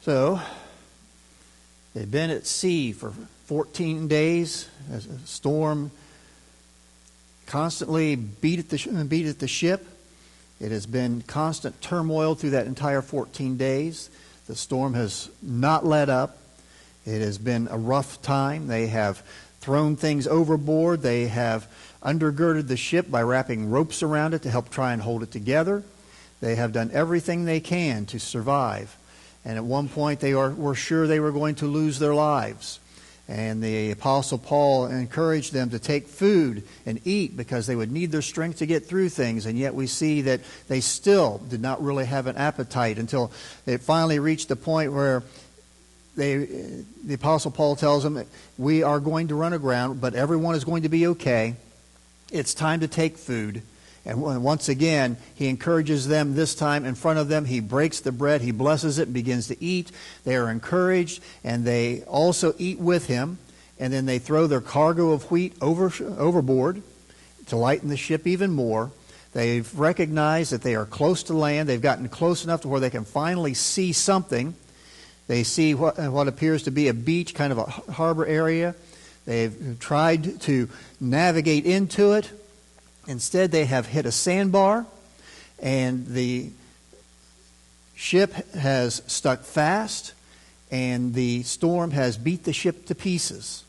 So, they've been at sea for 14 days as a storm constantly beat at the ship. It has been constant turmoil through that entire 14 days. The storm has not let up. It has been a rough time. They have thrown things overboard. They have undergirded the ship by wrapping ropes around it to help try and hold it together. They have done everything they can to survive. And at one point they were sure they were going to lose their lives. And the Apostle Paul encouraged them to take food and eat because they would need their strength to get through things. And yet we see that they still did not really have an appetite until it finally reached the point where the Apostle Paul tells them, we are going to run aground, but everyone is going to be okay. It's time to take food. And once again, he encourages them this time in front of them. He breaks the bread, he blesses it, and begins to eat. They are encouraged, and they also eat with him. And then they throw their cargo of wheat overboard to lighten the ship even more. They've recognized that they are close to land. They've gotten close enough to where they can finally see something. They see what appears to be a beach, kind of a harbor area. They've tried to navigate into it. Instead, they have hit a sandbar, and the ship has stuck fast, and the storm has beat the ship to pieces.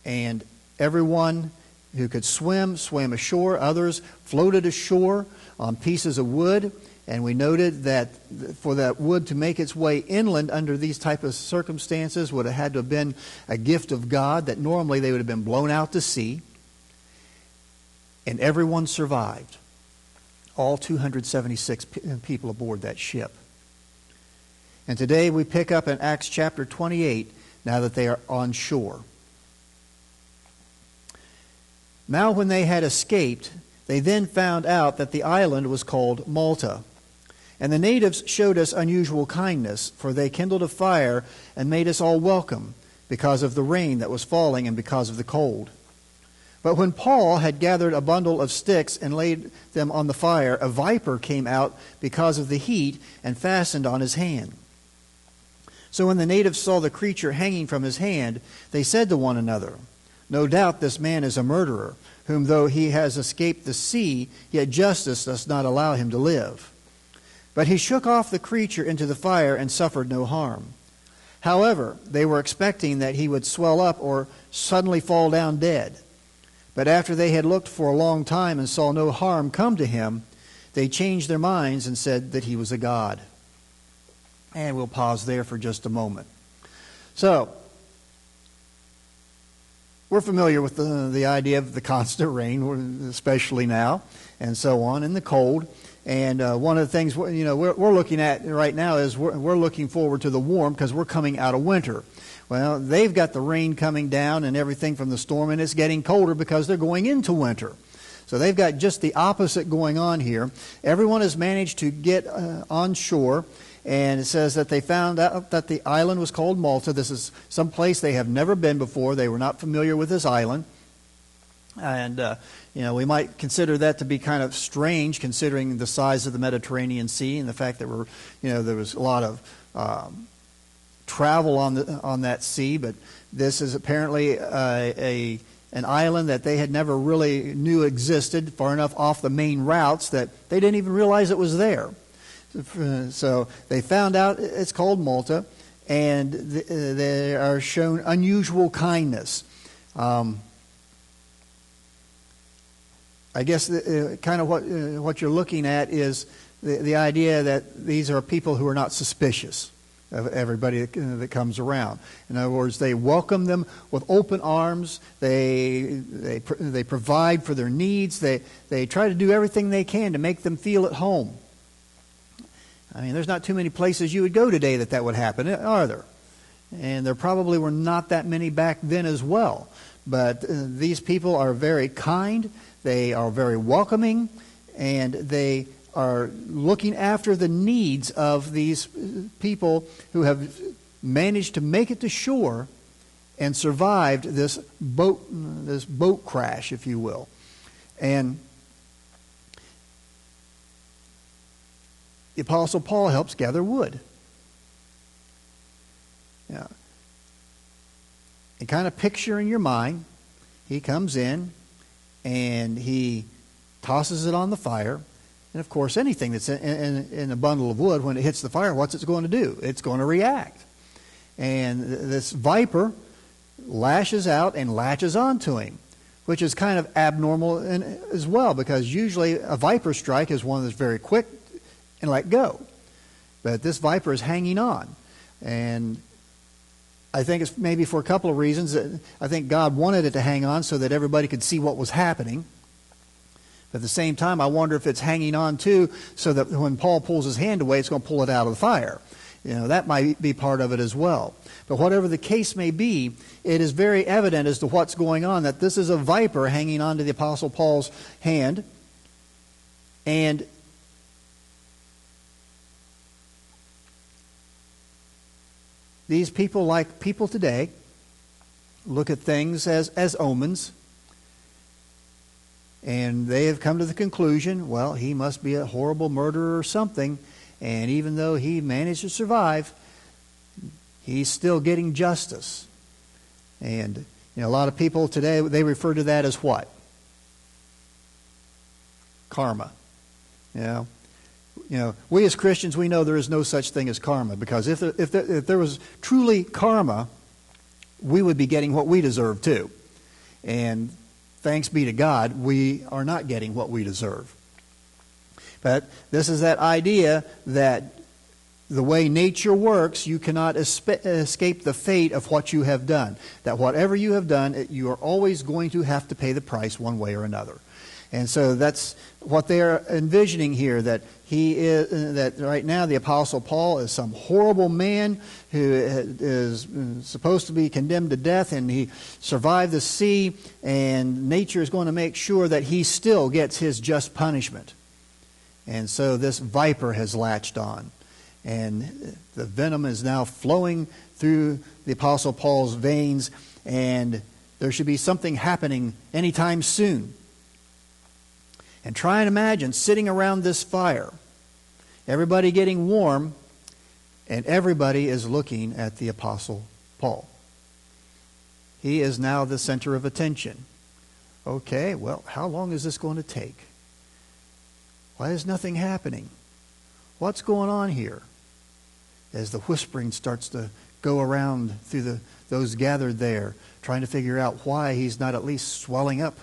And everyone who could swim swam ashore. Others floated ashore on pieces of wood. And we noted that for that wood to make its way inland under these type of circumstances would have had to have been a gift of God, that normally they would have been blown out to sea. And everyone survived. All 276 people aboard that ship. And today we pick up in Acts chapter 28, now that they are on shore. Now when they had escaped, they then found out that the island was called Malta. And the natives showed us unusual kindness, for they kindled a fire and made us all welcome, because of the rain that was falling and because of the cold. But when Paul had gathered a bundle of sticks and laid them on the fire, a viper came out because of the heat and fastened on his hand. So when the natives saw the creature hanging from his hand, they said to one another, "No doubt this man is a murderer, whom though he has escaped the sea, yet justice does not allow him to live." But he shook off the creature into the fire and suffered no harm. However, they were expecting that he would swell up or suddenly fall down dead. But after they had looked for a long time and saw no harm come to him, they changed their minds and said that he was a god. And we'll pause there for just a moment. So, we're familiar with the idea of the constant rain, especially now, and so on, and the cold. And one of the things we're looking at right now is we're looking forward to the warm because we're coming out of winter. Well, they've got the rain coming down and everything from the storm, and it's getting colder because they're going into winter. So they've got just the opposite going on here. Everyone has managed to get on shore, and it says that they found out that the island was called Malta. This is some place they have never been before. They were not familiar with this island. And, we might consider that to be kind of strange considering the size of the Mediterranean Sea and the fact that there was a lot of travel on that sea, but this is apparently an island that they had never really knew existed, far enough off the main routes that they didn't even realize it was there. So they found out it's called Malta, and they are shown unusual kindness. I guess kind of what you're looking at is the idea that these are people who are not suspicious of everybody that comes around. In other words, they welcome them with open arms. They provide for their needs. They try to do everything they can to make them feel at home. I mean, there's not too many places you would go today that would happen, are there? And there probably were not that many back then as well. But these people are very kind. They are very welcoming, and they are looking after the needs of these people who have managed to make it to shore and survived this boat crash, if you will. And the Apostle Paul helps gather wood. kind of picture in your mind, he comes in and he tosses it on the fire. And of course, anything that's in a bundle of wood, when it hits the fire, what's it going to do? It's going to react. And this viper lashes out and latches onto him, which is kind of abnormal as well, because usually a viper strike is one that's very quick and let go. But this viper is hanging on. And I think it's maybe for a couple of reasons. I think God wanted it to hang on so that everybody could see what was happening. But at the same time, I wonder if it's hanging on too so that when Paul pulls his hand away, it's going to pull it out of the fire. That might be part of it as well. But whatever the case may be, it is very evident as to what's going on, that this is a viper hanging on to the Apostle Paul's hand. And these people, like people today, look at things as omens. And they have come to the conclusion, well, he must be a horrible murderer or something. And even though he managed to survive, he's still getting justice. And a lot of people today, they refer to that as what? Karma. We as Christians, we know there is no such thing as karma, because if there was truly karma, we would be getting what we deserve too. And thanks be to God, we are not getting what we deserve. But this is that idea that the way nature works, you cannot escape the fate of what you have done. That whatever you have done, you are always going to have to pay the price one way or another. And so that's what they are envisioning here, that that right now the Apostle Paul is some horrible man who is supposed to be condemned to death, and he survived the sea, and nature is going to make sure that he still gets his just punishment. And so this viper has latched on, and the venom is now flowing through the Apostle Paul's veins, and there should be something happening anytime soon. And try and imagine sitting around this fire, everybody getting warm, and everybody is looking at the Apostle Paul. He is now the center of attention. Okay, well, how long is this going to take? Why is nothing happening? What's going on here? As the whispering starts to go around through those gathered there, trying to figure out why he's not at least swelling up.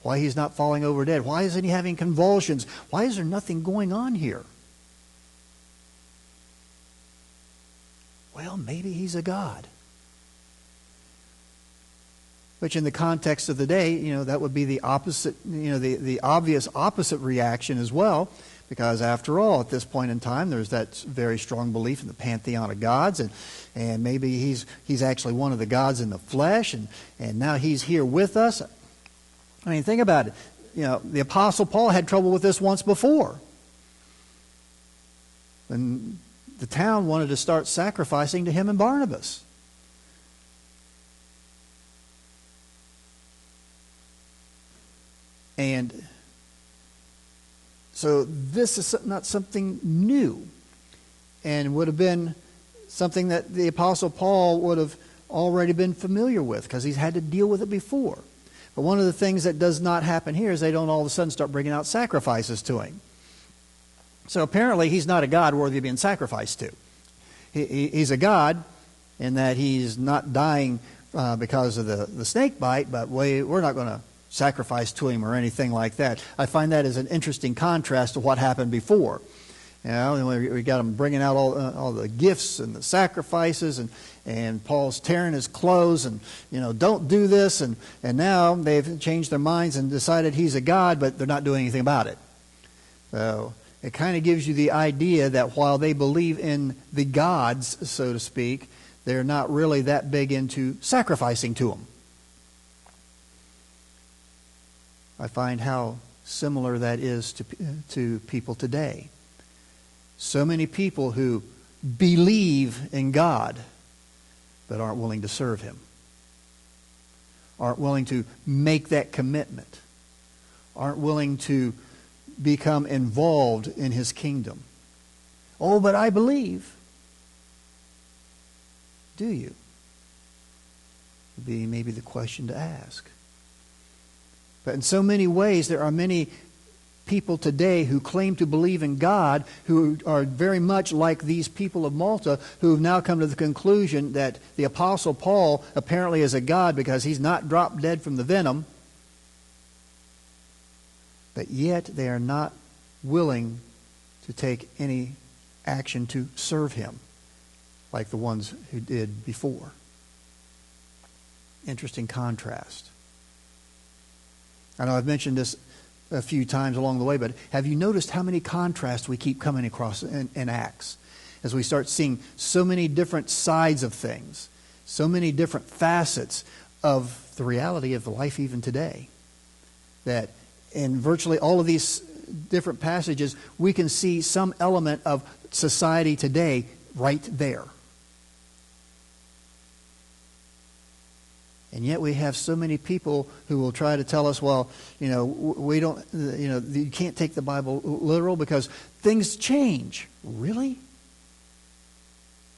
Why he's not falling over dead. Why isn't he having convulsions? Why is there nothing going on here? Well, maybe he's a god. Which in the context of the day, that would be the opposite, the obvious opposite reaction as well. Because after all, at this point in time, there's that very strong belief in the pantheon of gods. And maybe he's actually one of the gods in the flesh. And now he's here with us. I mean, think about it. The Apostle Paul had trouble with this once before. When the town wanted to start sacrificing to him and Barnabas. And so this is not something new, and would have been something that the Apostle Paul would have already been familiar with, because he's had to deal with it before. But one of the things that does not happen here is they don't all of a sudden start bringing out sacrifices to him. So apparently he's not a god worthy of being sacrificed to. He's a god in that he's not dying because of the snake bite, but we're not going to sacrifice to him or anything like that. I find that as an interesting contrast to what happened before. We got him bringing out all the gifts and the sacrifices, and Paul's tearing his clothes, and don't do this, and now they've changed their minds and decided he's a god, but they're not doing anything about it. So it kind of gives you the idea that while they believe in the gods, so to speak, they're not really that big into sacrificing to them. I find how similar that is to people today. So many people who believe in God but aren't willing to serve Him. Aren't willing to make that commitment. Aren't willing to become involved in His kingdom. Oh, but I believe. Do you? would be maybe the question to ask. But in so many ways, there are many people today who claim to believe in God, who are very much like these people of Malta, who have now come to the conclusion that the Apostle Paul apparently is a god because he's not dropped dead from the venom, but yet they are not willing to take any action to serve him like the ones who did before. Interesting contrast. I know I've mentioned this a few times along the way, but have you noticed how many contrasts we keep coming across in Acts? As we start seeing so many different sides of things, so many different facets of the reality of life even today, that in virtually all of these different passages, we can see some element of society today right there. And yet we have so many people who will try to tell us, well, we don't, you can't take the Bible literal because things change. Really?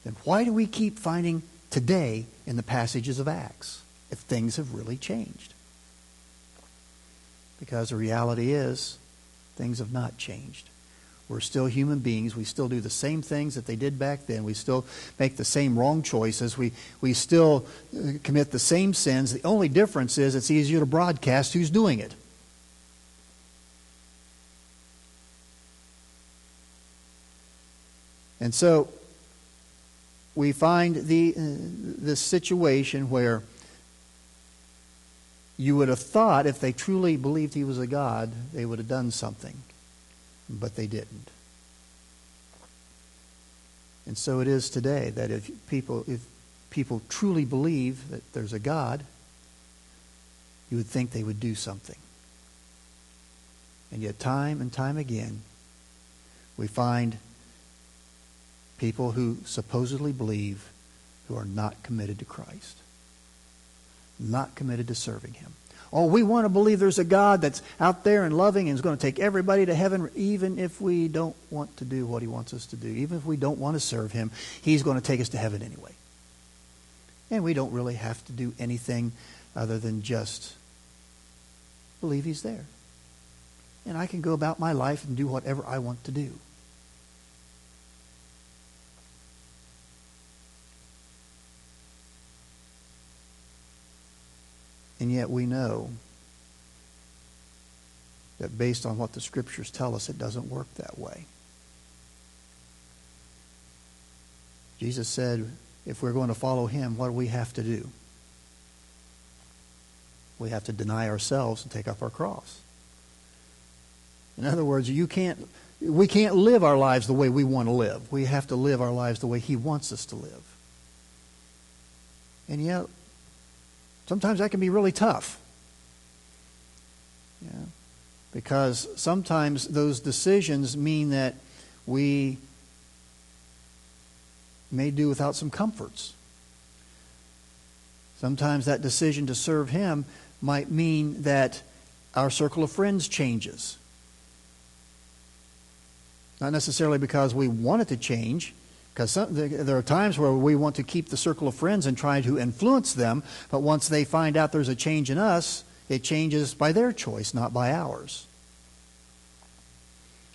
Then why do we keep finding today in the passages of Acts if things have really changed? Because the reality is, things have not changed. We're still human beings. We still do the same things that they did back then. We still make the same wrong choices. We still commit the same sins. The only difference is it's easier to broadcast who's doing it. And so we find this situation where you would have thought if they truly believed he was a god, they would have done something. But they didn't. And so it is today that if people truly believe that there's a God, you would think they would do something. And yet time and time again, we find people who supposedly believe who are not committed to Christ, not committed to serving him. Oh, we want to believe there's a God that's out there and loving and is going to take everybody to heaven, even if we don't want to do what he wants us to do. Even if we don't want to serve him, he's going to take us to heaven anyway. And we don't really have to do anything other than just believe he's there. And I can go about my life and do whatever I want to do. And yet we know that based on what the Scriptures tell us, it doesn't work that way. Jesus said, if we're going to follow him, what do we have to do? We have to deny ourselves and take up our cross. In other words, we can't live our lives the way we want to live. We have to live our lives the way he wants us to live. And yet, sometimes that can be really tough. Yeah. Because sometimes those decisions mean that we may do without some comforts. Sometimes that decision to serve him might mean that our circle of friends changes. Not necessarily because we want it to change, because there are times where we want to keep the circle of friends and try to influence them, but once they find out there's a change in us, it changes by their choice, not by ours.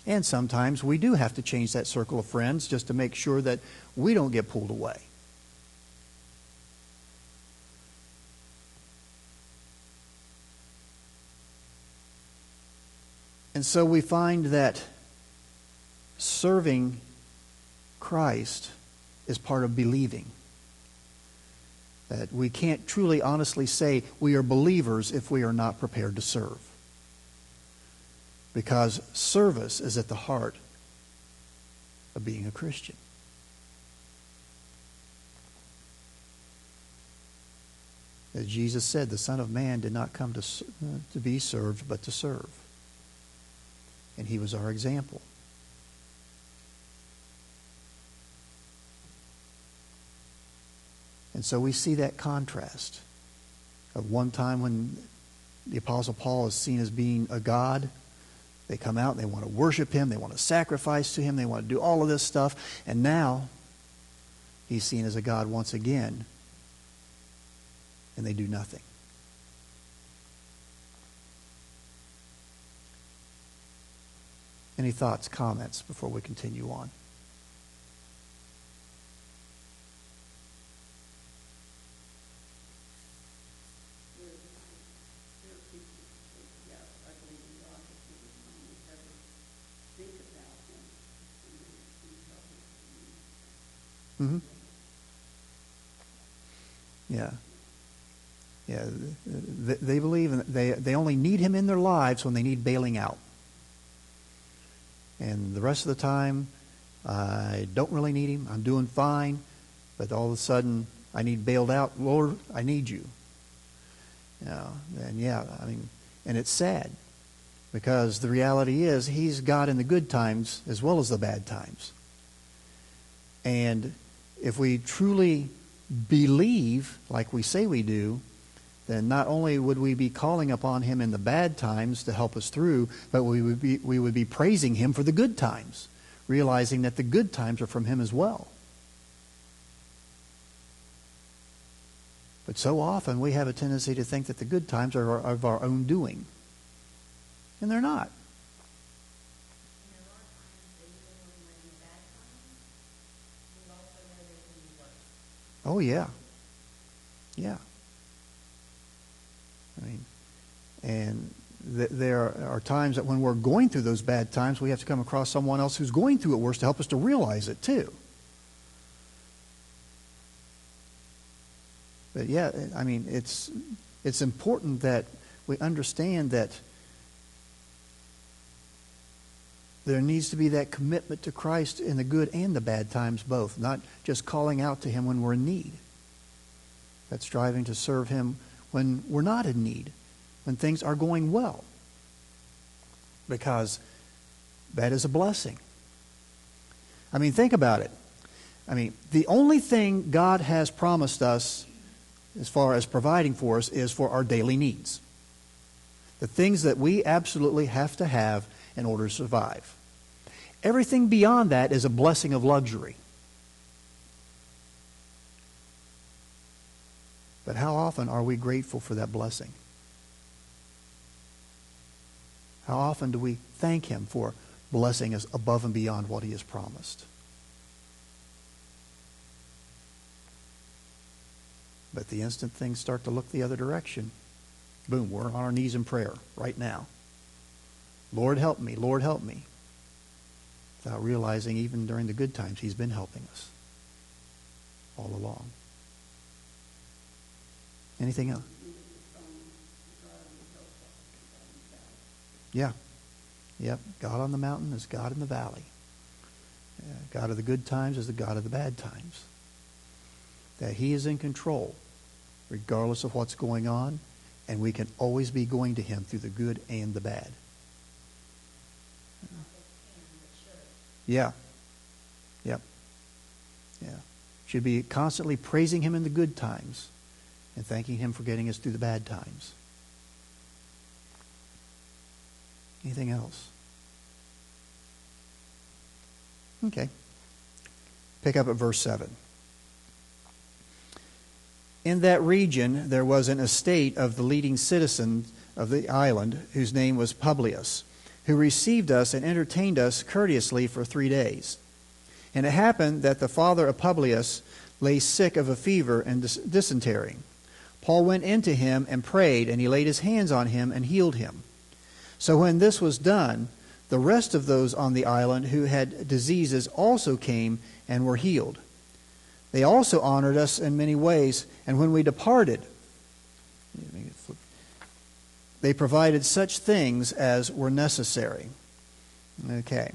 And sometimes we do have to change that circle of friends just to make sure that we don't get pulled away. And so we find that serving Christ is part of believing. That we can't truly honestly say we are believers if we are not prepared to serve. Because service is at the heart of being a Christian. As Jesus said, the Son of Man did not come to be served, but to serve. And he was our example. And so we see that contrast of one time when the Apostle Paul is seen as being a god. They come out and they want to worship him. They want to sacrifice to him. They want to do all of this stuff. And now he's seen as a god once again and they do nothing. Any thoughts, comments before we continue on? Mm-hmm. Yeah. Yeah. They believe they only need him in their lives when they need bailing out. And the rest of the time, I don't really need him. I'm doing fine. But all of a sudden, I need bailed out. Lord, I need you. And it's sad. Because the reality is, he's God in the good times as well as the bad times. And if we truly believe, like we say we do, then not only would we be calling upon him in the bad times to help us through, but we would be praising him for the good times, realizing that the good times are from him as well. But so often we have a tendency to think that the good times are of our own doing. And they're not. Oh, yeah. Yeah. I mean, and there are times that when we're going through those bad times, we have to come across someone else who's going through it worse to help us to realize it too. But yeah, I mean, it's important that we understand that there needs to be that commitment to Christ in the good and the bad times both, not just calling out to him when we're in need. But striving to serve him when we're not in need, when things are going well. Because that is a blessing. I mean, think about it. I mean, the only thing God has promised us as far as providing for us is for our daily needs. The things that we absolutely have to have in order to survive. Everything beyond that is a blessing of luxury. But how often are we grateful for that blessing? How often do we thank him for blessing us above and beyond what he has promised? But the instant things start to look the other direction, boom, we're on our knees in prayer right now. Lord, help me. Lord, help me. Without realizing even during the good times, he's been helping us all along. Anything else? Yeah. Yep. God on the mountain is God in the valley. God of the good times is the God of the bad times. That he is in control, regardless of what's going on, and we can always be going to him through the good and the bad. Yeah. Yep. Yeah. Should be constantly praising him in the good times and thanking him for getting us through the bad times. Anything else? Okay. Pick up at verse 7. In that region there was an estate of the leading citizen of the island, whose name was Publius, who received us and entertained us courteously for 3 days. And it happened that the father of Publius lay sick of a fever and dysentery. Paul went into him and prayed, and he laid his hands on him and healed him. So when this was done, the rest of those on the island who had diseases also came and were healed. They also honored us in many ways, and when we departed, they provided such things as were necessary. Okay.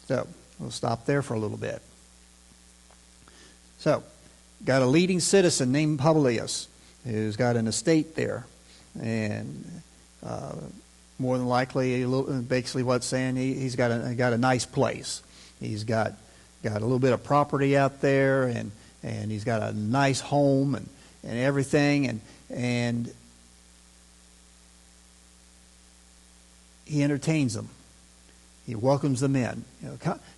So, we'll stop there for a little bit. So, got a leading citizen named Publius, who's got an estate there. And more than likely, basically what's saying, he's got a nice place. He's got a little bit of property out there, and he's got a nice home and everything, and he entertains them. He welcomes them in.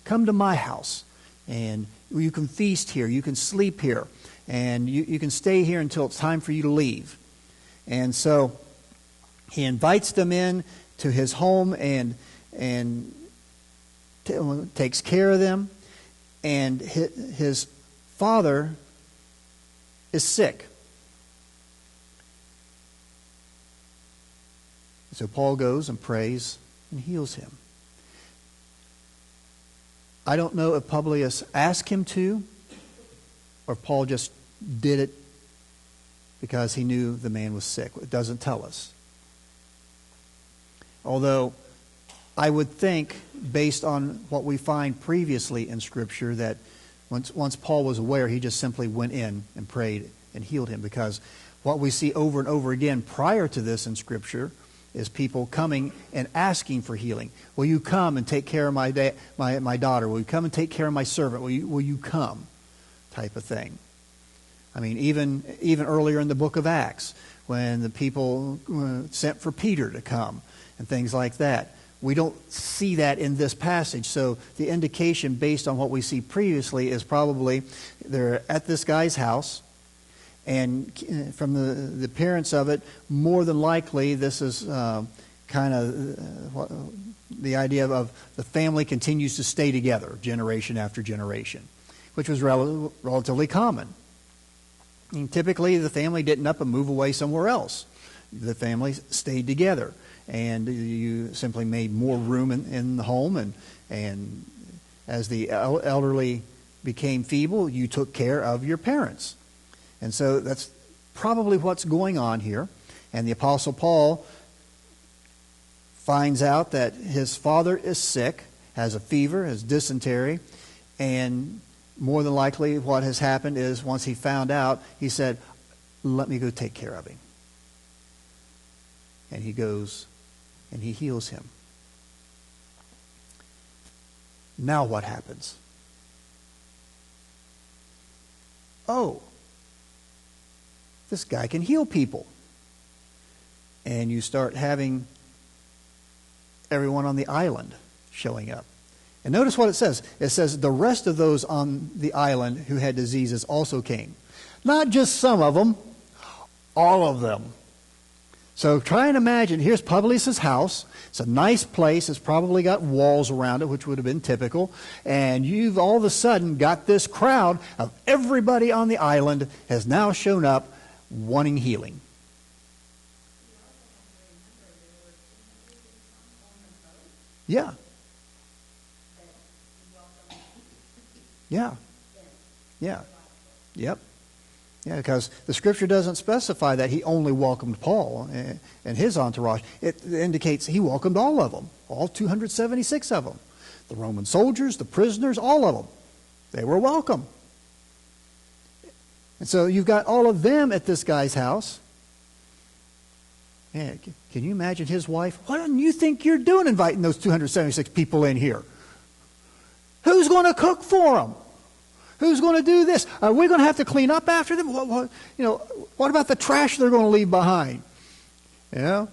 Come to my house, and you can feast here. You can sleep here. and you can stay here until it's time for you to leave. And so he invites them in to his home and takes care of them. And his father is sick. So Paul goes and prays and heals him. I don't know if Publius asked him to, or if Paul just did it because he knew the man was sick. It doesn't tell us. Although I would think, based on what we find previously in Scripture, that once Paul was aware, he just simply went in and prayed and healed him. Because what we see over and over again prior to this in Scripture is people coming and asking for healing. Will you come and take care of my daughter? Will you come and take care of my servant? Will you come? Type of thing. I mean, even earlier in the book of Acts, when the people sent for Peter to come and things like that. We don't see that in this passage. So the indication based on what we see previously is probably they're at this guy's house. And from the appearance of it, more than likely this is kind of the idea of the family continues to stay together generation after generation, which was relatively common. I mean, typically the family didn't up and move away somewhere else. The family stayed together. And you simply made more room in the home. And as the elderly became feeble, you took care of your parents. And so that's probably what's going on here. And the Apostle Paul finds out that his father is sick, has a fever, has dysentery. And more than likely what has happened is once he found out, he said, let me go take care of him. And he goes and he heals him. Now what happens? Oh, this guy can heal people. And you start having everyone on the island showing up. And notice what it says. It says the rest of those on the island who had diseases also came. Not just some of them, all of them. So try and imagine, here's Publius' house. It's a nice place. It's probably got walls around it, which would have been typical. And you've all of a sudden got this crowd of everybody on the island has now shown up wanting healing. Yeah. Yeah. Yeah. Yep. Yeah, because the Scripture doesn't specify that he only welcomed Paul and his entourage. It indicates he welcomed all of them, all 276 of them. The Roman soldiers, the prisoners, all of them. They were welcome. And so you've got all of them at this guy's house. Man, can you imagine his wife? What do you think you're doing inviting those 276 people in here? Who's going to cook for them? Who's going to do this? Are we going to have to clean up after them? What about the trash they're going to leave behind? But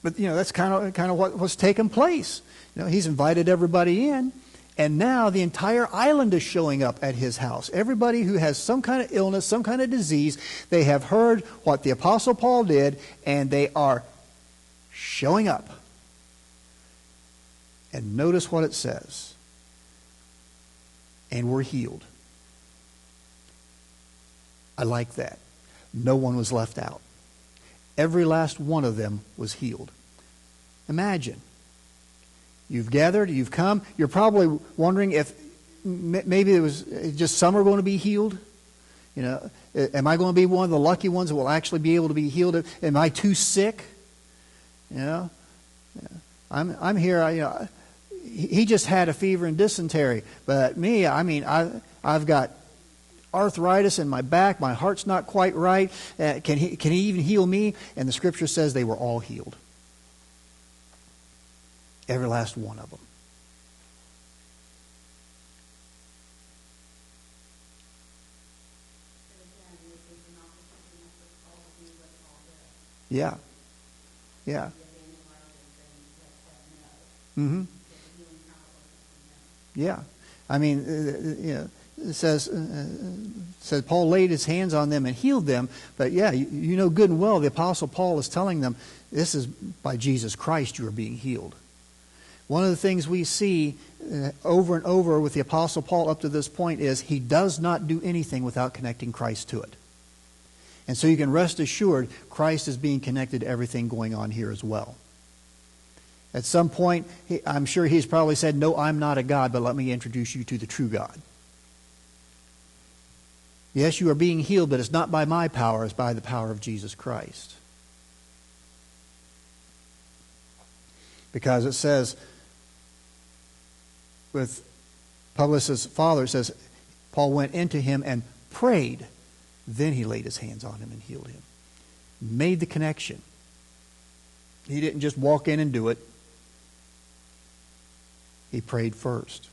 that's kind of what's taken place. He's invited everybody in, and now the entire island is showing up at his house. Everybody who has some kind of illness, some kind of disease, they have heard what the Apostle Paul did, and they are showing up. And notice what it says. And were healed. I like that. No one was left out. Every last one of them was healed. Imagine. You've gathered, you've come. You're probably wondering if maybe it was just some are going to be healed. Am I going to be one of the lucky ones that will actually be able to be healed? Am I too sick? I'm here. He just had a fever and dysentery. But me, I've got arthritis in my back. My heart's not quite right. Can he even heal me? And the Scripture says they were all healed. Every last one of them. Yeah. Yeah. Mm-hmm. Yeah. said Paul laid his hands on them and healed them. But yeah, you know good and well the Apostle Paul is telling them, this is by Jesus Christ you are being healed. One of the things we see over and over with the Apostle Paul up to this point is he does not do anything without connecting Christ to it. And so you can rest assured Christ is being connected to everything going on here as well. At some point, I'm sure he's probably said, no, I'm not a God, but let me introduce you to the true God. Yes, you are being healed, but it's not by my power, it's by the power of Jesus Christ. Because it says, with Publius' father, it says, Paul went into him and prayed. Then he laid his hands on him and healed him. Made the connection. He didn't just walk in and do it. He prayed first.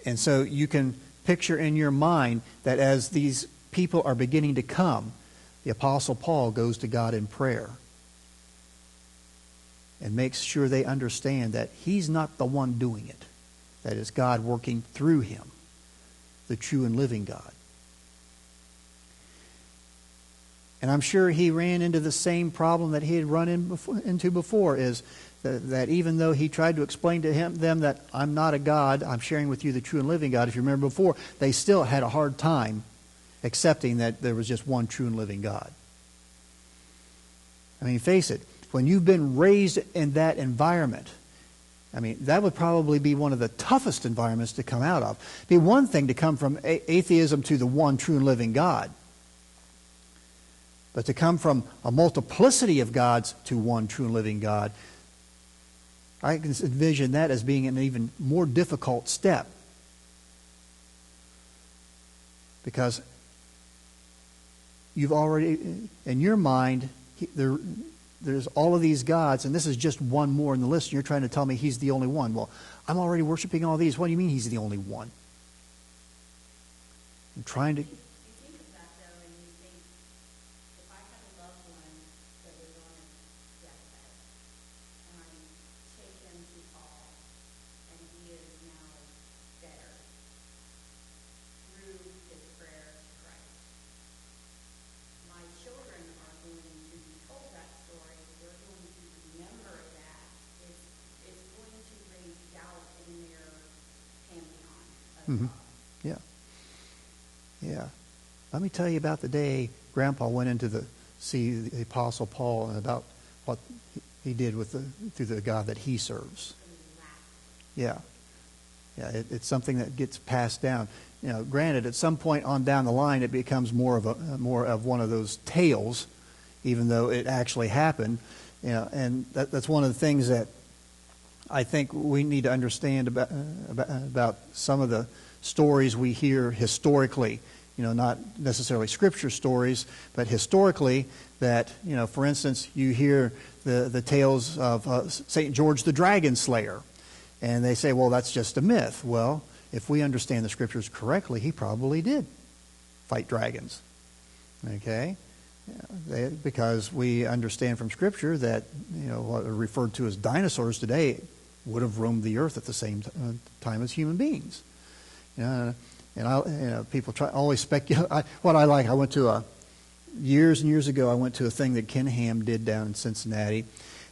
And so you can picture in your mind that as these people are beginning to come, the Apostle Paul goes to God in prayer and makes sure they understand that he's not the one doing it. That is God working through him, the true and living God. And I'm sure he ran into the same problem that he had run into before, is that even though he tried to explain to them that I'm not a God, I'm sharing with you the true and living God, if you remember before, they still had a hard time accepting that there was just one true and living God. I mean, face it, when you've been raised in that environment, I mean, that would probably be one of the toughest environments to come out of. It'd be one thing to come from atheism to the one true and living God. But to come from a multiplicity of gods to one true and living God, I can envision that as being an even more difficult step. Because you've already, in your mind, there's all of these gods, and this is just one more in the list, and you're trying to tell me he's the only one. Well, I'm already worshiping all these. What do you mean he's the only one? I'm trying to... Mm-hmm. Yeah. Yeah. Let me tell you about the day Grandpa went in to see the Apostle Paul and about what he did through the God that he serves. Yeah. Yeah. It's something that gets passed down. You know, granted, at some point on down the line, it becomes more of one of those tales, even though it actually happened. You know, and that's one of the things that I think we need to understand about some of the stories we hear historically, you know, not necessarily scripture stories, but historically that, you know, for instance, you hear the tales of St. George the Dragon Slayer, and they say, well, that's just a myth. Well, if we understand the scriptures correctly, he probably did fight dragons, okay? Because we understand from scripture that, you know, what are referred to as dinosaurs today would have roamed the earth at the same time as human beings. People always speculate. I went to years and years ago, I went to a thing that Ken Ham did down in Cincinnati,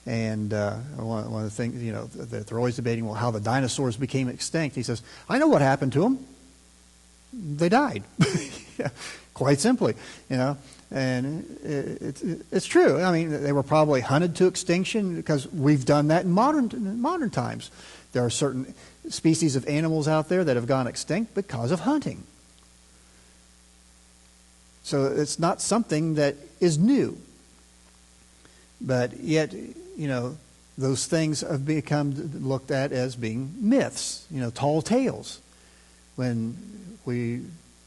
and one of the things, you know, that they're always debating, well, how the dinosaurs became extinct. He says, I know what happened to them. They died. Yeah, quite simply, you know. And it's true. I mean, they were probably hunted to extinction because we've done that in modern times. There are certain species of animals out there that have gone extinct because of hunting. So it's not something that is new. But yet, you know, those things have become looked at as being myths, you know, tall tales. When we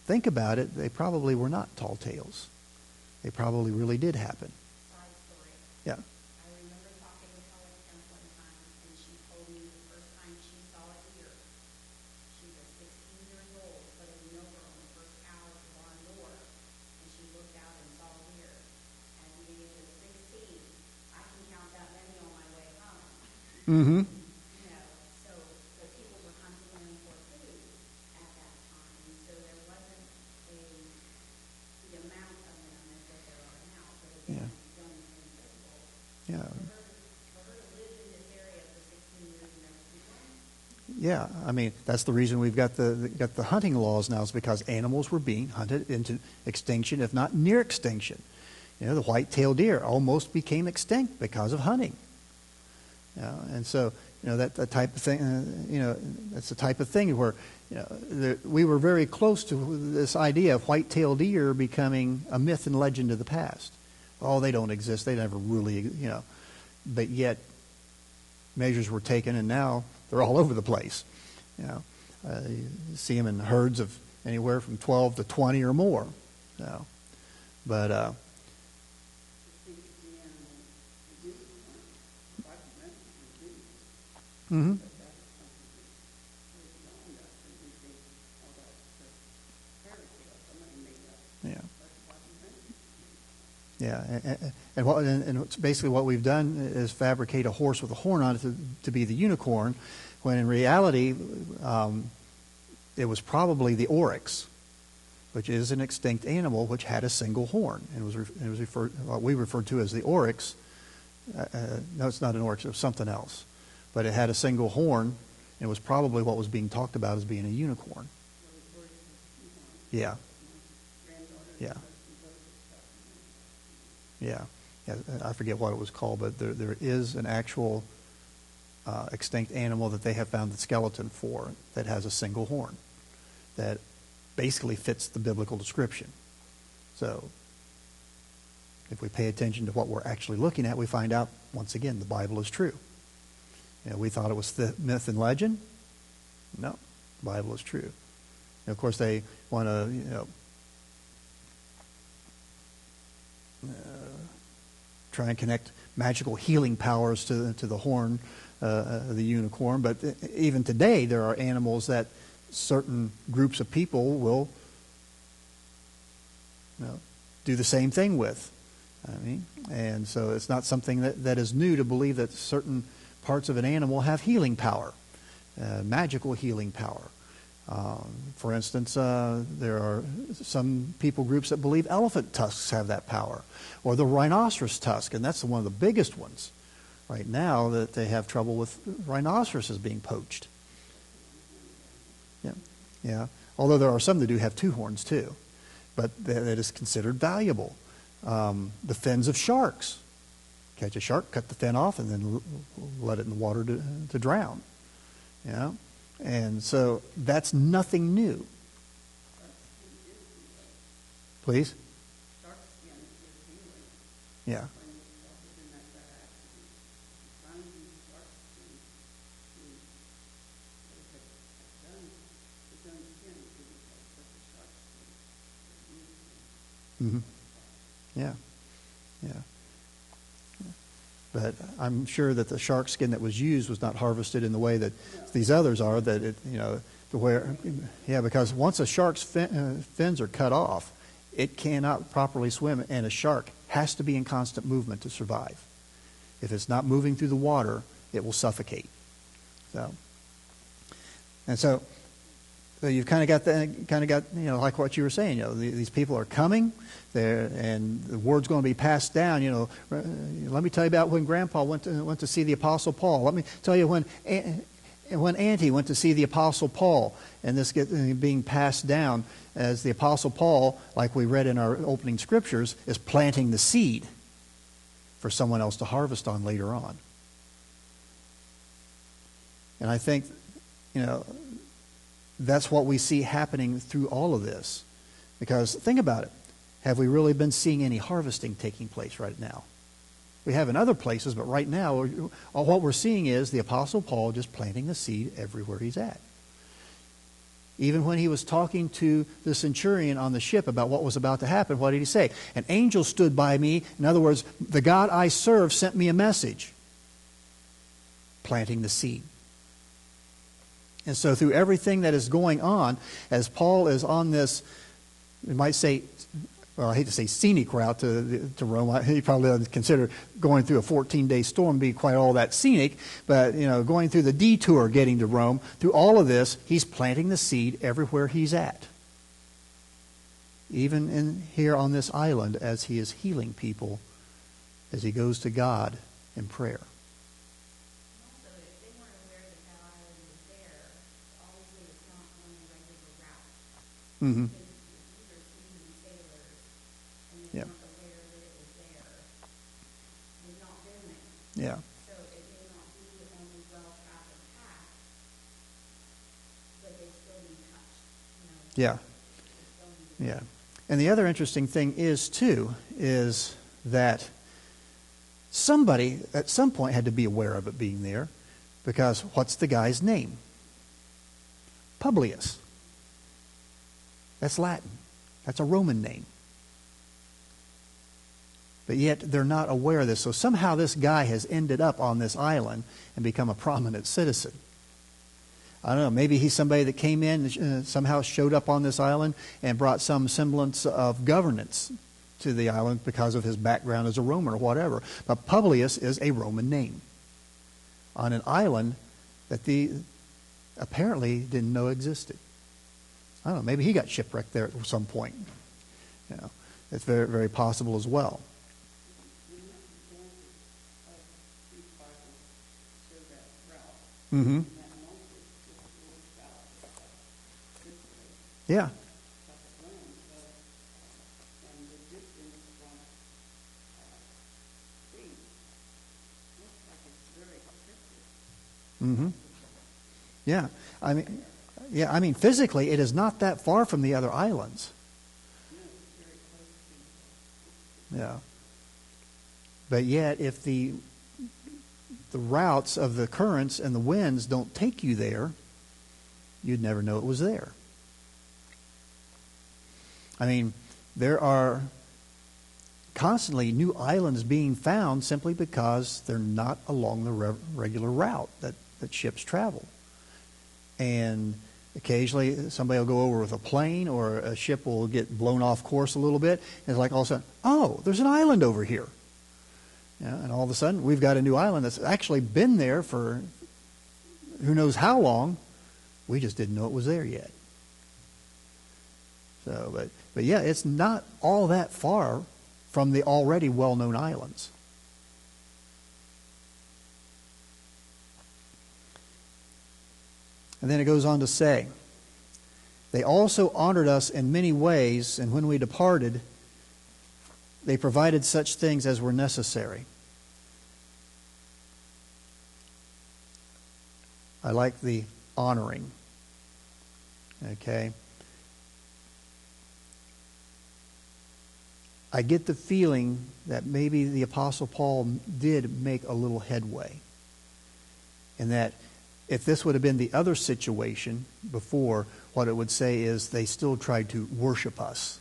think about it, they probably were not tall tales. They probably really did happen. Side story. Yeah. I remember talking to Helen Kemp one time, and she told me the first time she saw a deer. She was 16 years old, put a milker on the first cow at the barn door, and she looked out and saw a deer. At the age of 16, I can count that many on my way home. Mm-hmm. You know, so people were hunting them for food at that Yeah, I mean, that's the reason we've got the hunting laws now, is because animals were being hunted into extinction, if not near extinction. You know, the white-tailed deer almost became extinct because of hunting. You know, and so, you know, that type of thing, you know, that's the type of thing where, you know, we were very close to this idea of white-tailed deer becoming a myth and legend of the past. Oh, they don't exist. They never really, you know, but yet measures were taken, and now they're all over the place. You know, you see them in herds of anywhere from 12 to 20 or more. So, but mm-hmm. Yeah. Yeah, and basically what we've done is fabricate a horse with a horn on it to be the unicorn, when in reality it was probably the oryx, which is an extinct animal which had a single horn, and it was referred, what we referred to as the oryx. No, it's not an oryx; it was something else, but it had a single horn, and it was probably what was being talked about as being a unicorn. Yeah. Yeah. Yeah, I forget what it was called, but there is an actual extinct animal that they have found the skeleton for that has a single horn that basically fits the biblical description. So if we pay attention to what we're actually looking at, we find out, once again, the Bible is true. You know, we thought it was myth and legend. No, the Bible is true. And of course, they want to, you know, try and connect magical healing powers to the horn, the unicorn. But even today, there are animals that certain groups of people will, you know, do the same thing with. I mean, and so it's not something that is new to believe that certain parts of an animal have healing power, magical healing power. For instance, there are some people groups that believe elephant tusks have that power, or the rhinoceros tusk, and that's one of the biggest ones right now, that they have trouble with rhinoceroses being poached. Yeah, yeah. Although there are some that do have two horns too, but that is considered valuable. The fins of sharks. Catch a shark, cut the fin off, and then let it in the water to drown. Yeah. And so that's nothing new. Please? Yeah. Mm-hmm. Yeah. Yeah. But I'm sure that the shark skin that was used was not harvested in the way that these others are. That it, you know, to where, yeah, because once a shark's fins are cut off, it cannot properly swim, and a shark has to be in constant movement to survive. If it's not moving through the water, it will suffocate. So you've kind of got you know, like what you were saying. You know, these people are coming there, and the word's going to be passed down. You know, let me tell you about when Grandpa went to see the Apostle Paul. Let me tell you when Auntie went to see the Apostle Paul, and this being passed down as the Apostle Paul, like we read in our opening scriptures, is planting the seed for someone else to harvest on later on. And I think, you know, that's what we see happening through all of this. Because think about it. Have we really been seeing any harvesting taking place right now? We have in other places, but right now, what we're seeing is the Apostle Paul just planting the seed everywhere he's at. Even when he was talking to the centurion on the ship about what was about to happen, what did he say? An angel stood by me. In other words, the God I serve sent me a message. Planting the seed. And so through everything that is going on, as Paul is on this, we might say, well, I hate to say scenic route to Rome. He probably doesn't consider going through a 14-day storm be quite all that scenic. But, you know, going through the detour getting to Rome, through all of this, he's planting the seed everywhere he's at. Even in here on this island, as he is healing people, as he goes to God in prayer. Also, if they weren't aware that that island was there, Mm-hmm. These are seasoned sailors, and they Yeah. weren't aware that it was there. They've not been there. Yeah. So it may not be on the well-traveled path, but they still need touch, Yeah. They still need Yeah. And the other interesting thing is, too, is that somebody at some point had to be aware of it being there, because what's the guy's name? Publius. That's Latin. That's a Roman name. But yet they're not aware of this. So somehow this guy has ended up on this island and become a prominent citizen. I don't know, maybe he's somebody that came in and somehow showed up on this island and brought some semblance of governance to the island because of his background as a Roman or whatever. But Publius is a Roman name on an island that the apparently didn't know existed. I don't know, maybe he got shipwrecked there at some point. You know, it's very, very possible as well. Mm-hmm. Yeah. Mm-hmm. Yeah. I mean, physically, it is not that far from the other islands. Yeah. But yet, if the routes of the currents and the winds don't take you there, you'd never know it was there. I mean, there are constantly new islands being found simply because they're not along the regular route that ships travel. And occasionally somebody will go over with a plane, or a ship will get blown off course a little bit, and it's like all of a sudden, oh, there's an island over here. Yeah, and all of a sudden we've got a new island that's actually been there for who knows how long. We just didn't know it was there yet. So, but yeah, it's not all that far from the already well-known islands. And then it goes on to say, they also honored us in many ways, and when we departed, they provided such things as were necessary. I like the honoring. Okay. I get the feeling that maybe the Apostle Paul did make a little headway. And that if this would have been the other situation before, what it would say is they still tried to worship us.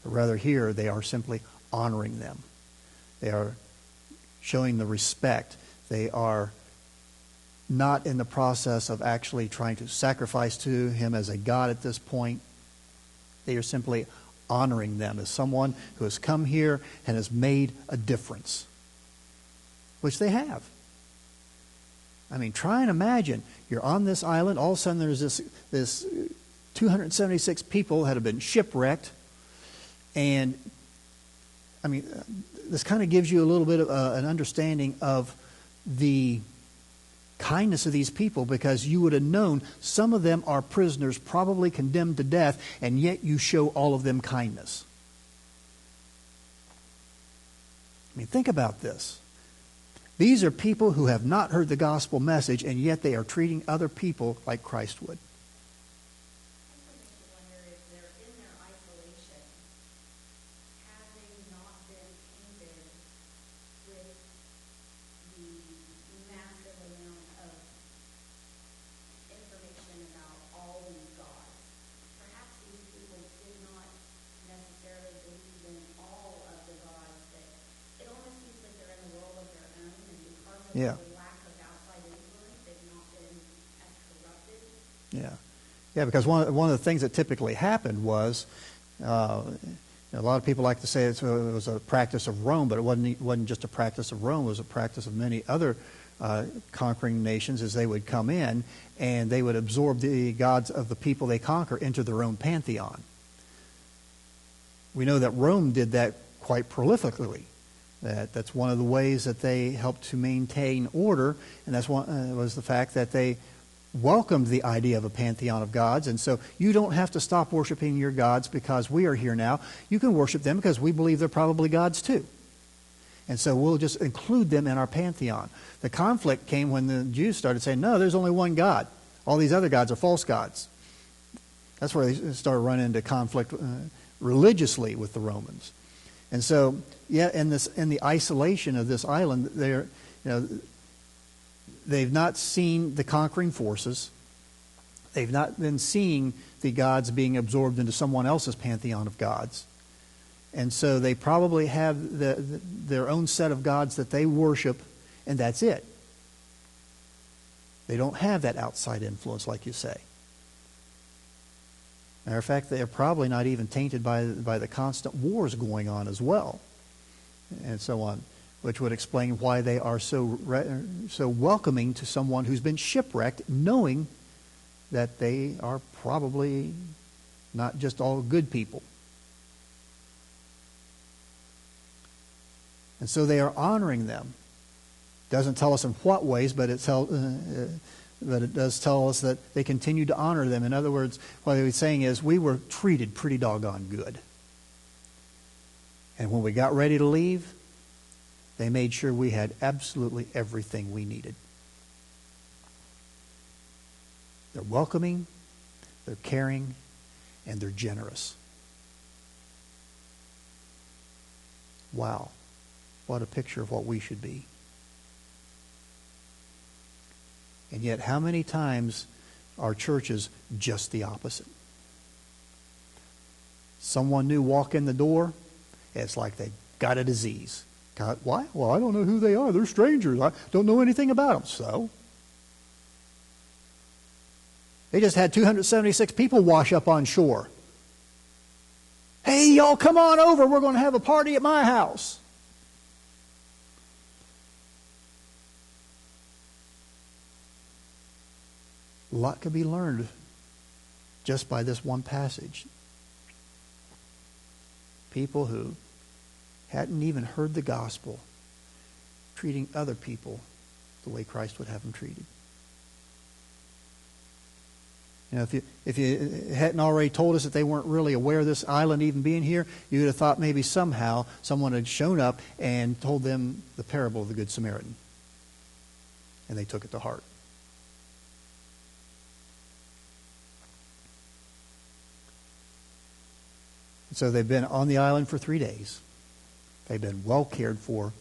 But rather here, they are simply honoring them. They are showing the respect. They are not in the process of actually trying to sacrifice to him as a god at this point. They are simply honoring them as someone who has come here and has made a difference, which they have. I mean, try and imagine you're on this island. All of a sudden, there's this 276 people that have been shipwrecked, and I mean, this kind of gives you a little bit of an understanding of the kindness of these people, because you would have known some of them are prisoners, probably condemned to death, and yet you show all of them kindness. I mean, think about this. These are people who have not heard the gospel message, and yet they are treating other people like Christ would. I wonder if they're in their isolation, have they not been tainted with the massive amount of information about all these gods? Perhaps these people did not necessarily believe in all of the gods. That it almost seems like they're in a world of their own, and because of Yeah. the lack of outside influence, they've not been as corrupted. Yeah. Yeah, because one of the things that typically happened was, a lot of people like to say it was a practice of Rome, but it wasn't just a practice of Rome. It was a practice of many other conquering nations, as they would come in and they would absorb the gods of the people they conquer into their own pantheon. We know that Rome did that quite prolifically. That's one of the ways that they helped to maintain order, and that's one was the fact that they welcomed the idea of a pantheon of gods. And so you don't have to stop worshiping your gods because we are here now. You can worship them because we believe they're probably gods too. And so we'll just include them in our pantheon. The conflict came when the Jews started saying, no, there's only one God. All these other gods are false gods. That's where they started running into conflict religiously with the Romans. And so, yeah, in the isolation of this island, they've not seen the conquering forces. They've not been seeing the gods being absorbed into someone else's pantheon of gods. And so they probably have their own set of gods that they worship, and that's it. They don't have that outside influence, like you say. Matter of fact, they're probably not even tainted by the constant wars going on as well, and so on, which would explain why they are so welcoming to someone who's been shipwrecked, knowing that they are probably not just all good people. And so they are honoring them. Doesn't tell us in what ways, but it does tell us that they continue to honor them. In other words, what he's saying is we were treated pretty doggone good. And when we got ready to leave, they made sure we had absolutely everything we needed. They're welcoming, they're caring, and they're generous. Wow. What a picture of what we should be. And yet, how many times are churches just the opposite? Someone new walk in the door, it's like they got a disease. Why? Well, I don't know who they are. They're strangers. I don't know anything about them. So? They just had 276 people wash up on shore. Hey, y'all come on over. We're going to have a party at my house. A lot could be learned just by this one passage. People who hadn't even heard the gospel treating other people the way Christ would have them treated. You know, if you hadn't already told us that they weren't really aware of this island even being here, you would have thought maybe somehow someone had shown up and told them the parable of the Good Samaritan. And they took it to heart. So they've been on the island for 3 days. They've been well cared for.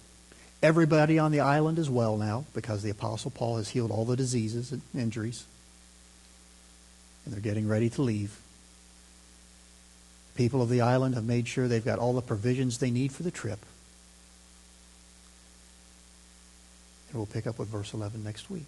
Everybody on the island is well now because the Apostle Paul has healed all the diseases and injuries. And they're getting ready to leave. People of the island have made sure they've got all the provisions they need for the trip. And we'll pick up with verse 11 next week.